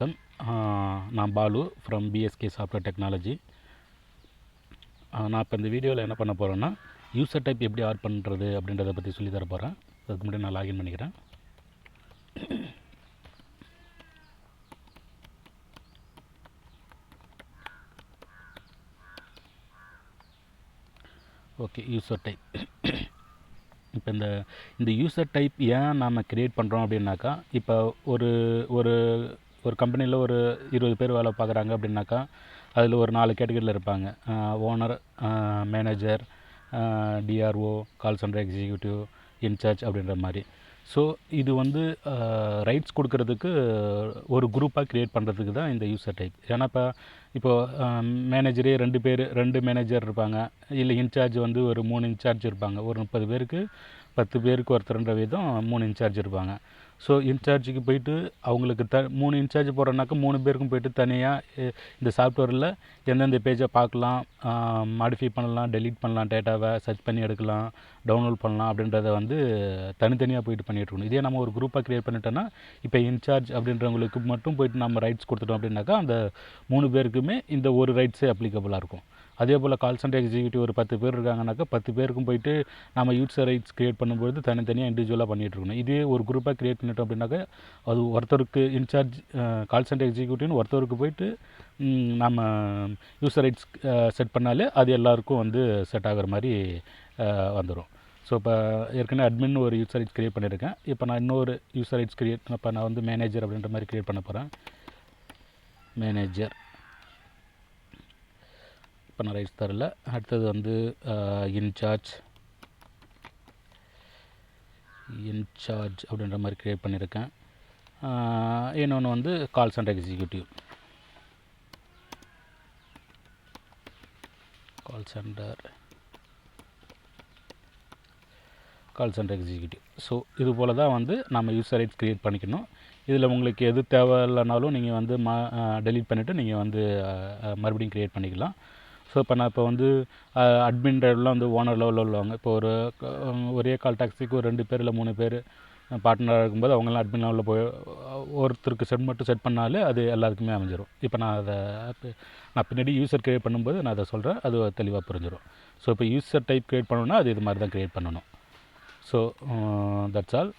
நான் Balu from BSK software technology. நான் இப்போ இந்த வீடியோவில் என்ன பண்ண போகிறேன்னா, யூசர் டைப் எப்படி ஆட் பண்ணுறது அப்படின்றத பற்றி சொல்லி தர போகிறேன். அதுக்கு முன்னாடி நான் லாகின் பண்ணிக்கிறேன். Okay, user type. இப்போ இந்த யூசர் டைப் ஏன் நாம் க்ரியேட் பண்ணுறோம் அப்படின்னாக்கா, இப்போ ஒரு ஒரு ஒரு கம்பெனியில் ஒரு 20 பேர் வேலை பார்க்குறாங்க அப்படின்னாக்கா, அதில் ஒரு 4 கேட்டகரியில் இருப்பாங்க. Owner, manager, DRO, call centre executive, incharge அப்படின்ற மாதிரி. ஸோ இது ரைட்ஸ் கொடுக்கறதுக்கு ஒரு குரூப்பாக க்ரியேட் பண்ணுறதுக்கு தான் இந்த யூசர் டைப். ஏன்னா இப்போது மேனேஜரே 2 மேனேஜர் இருப்பாங்க, இல்லை இன்சார்ஜ் ஒரு 3 இன்சார்ஜ் இருப்பாங்க. ஒரு 30 பேருக்கு 10 பேருக்கு ஒருத்தர்ன்ற விதம் 3 இன்சார்ஜ் இருப்பாங்க. ஸோ இன்சார்ஜுக்கு போய்ட்டு அவங்களுக்கு 3 இன்சார்ஜ் போடுறோன்னாக்கா 3 பேருக்கும் போய்ட்டு தனியாக இந்த சாஃப்ட்வேரில் எந்தெந்த பேஜை பார்க்கலாம், மாடிஃபை பண்ணலாம், டெலீட் பண்ணலாம், டேட்டாவை சர்ச் பண்ணி எடுக்கலாம், டவுன்லோட் பண்ணலாம் அப்படின்றத தனித்தனியாக போய்ட்டு பண்ணிகிட்ருக்கணும். இதே நம்ம ஒரு குரூப்பாக க்ரியேட் பண்ணிட்டோன்னா, இப்போ இன்சார்ஜ் அப்படின்றவங்களுக்கு மட்டும் போய்ட்டு நம்ம ரைட்ஸ் கொடுத்துட்டோம் அப்படின்னாக்கா, அந்த 3 பேருக்குமே இந்த ஒரு ரைட்ஸே அப்ளிகபிளாக இருக்கும். அதே போல் கால் சென்டர் எக்ஸிக்யூட்டிவ் ஒரு 10 பேர் இருக்காங்கனாக்கா 10 பேருக்கும் போய்ட்டு நம்ம யூசர் ரைட்ஸ் க்ரியேட் பண்ணும்போது தனித்தனியாக இண்டிவிஜுவலாக பண்ணிகிட்ருக்கணும். இதே ஒரு குரூப்பாக க்ரியேட் பண்ணிட்டோம் அப்படின்னாக்கா, அது ஒருத்தருக்கு இன்சார்ஜ் கால் சென்டர் எக்ஸிக்யூட்டிவ்னு ஒருத்தருக்கு போய்ட்டு நம்ம யூசர் ரைட்ஸ் செட் பண்ணாலே அது எல்லாருக்கும் செட் ஆகிற மாதிரி வந்துடும். ஸோ இப்போ ஏற்கனவே அட்மின் ஒரு யூசர் ரைட்ஸ் க்ரியேட் பண்ணியிருக்கேன். இப்போ நான் இன்னொரு யூசர் ரைட்ஸ் இப்போ நான் மேனேஜர் அப்படின்ற மாதிரி க்ரியேட் பண்ண போகிறேன். மேனேஜர் இப்போ நான் ரைட்ஸ் தரல. அடுத்தது இன்சார்ஜ் அப்படின்ற மாதிரி க்ரியேட் பண்ணியிருக்கேன். இன்னொன்று call centre executive. Call centre executive. So இது போல் தான் நம்ம யூசர் ரைட்ஸ் க்ரியேட் பண்ணிக்கணும். இதில் உங்களுக்கு எது தேவையில்லைனாலும் நீங்கள் டெலீட் பண்ணிவிட்டு நீங்கள் மறுபடியும் க்ரியேட் பண்ணிக்கலாம். ஸோ இப்போ நான் அட்மின் லெவலில் ஓனர் லெவலில் உள்ளவங்க, இப்போ ஒரே கால் டாக்ஸிக்கு ஒரு 2 பேர் இல்லை 3 பேர் பார்ட்னராக இருக்கும்போது அவங்களாம் அட்மின் லெவலில் போய் ஒருத்தருக்கு செட் பண்ணாலே அது எல்லாருக்குமே அமைஞ்சிடும். இப்போ நான் பின்னாடி யூசர் க்ரியேட் பண்ணும்போது நான் அதை சொல்கிறேன், அது தெளிவாக புரிஞ்சிடும். ஸோ இப்போ யூசர் டைப் க்ரியேட் பண்ணணும்னா அது இது மாதிரி தான் க்ரியேட் பண்ணணும். So that's all.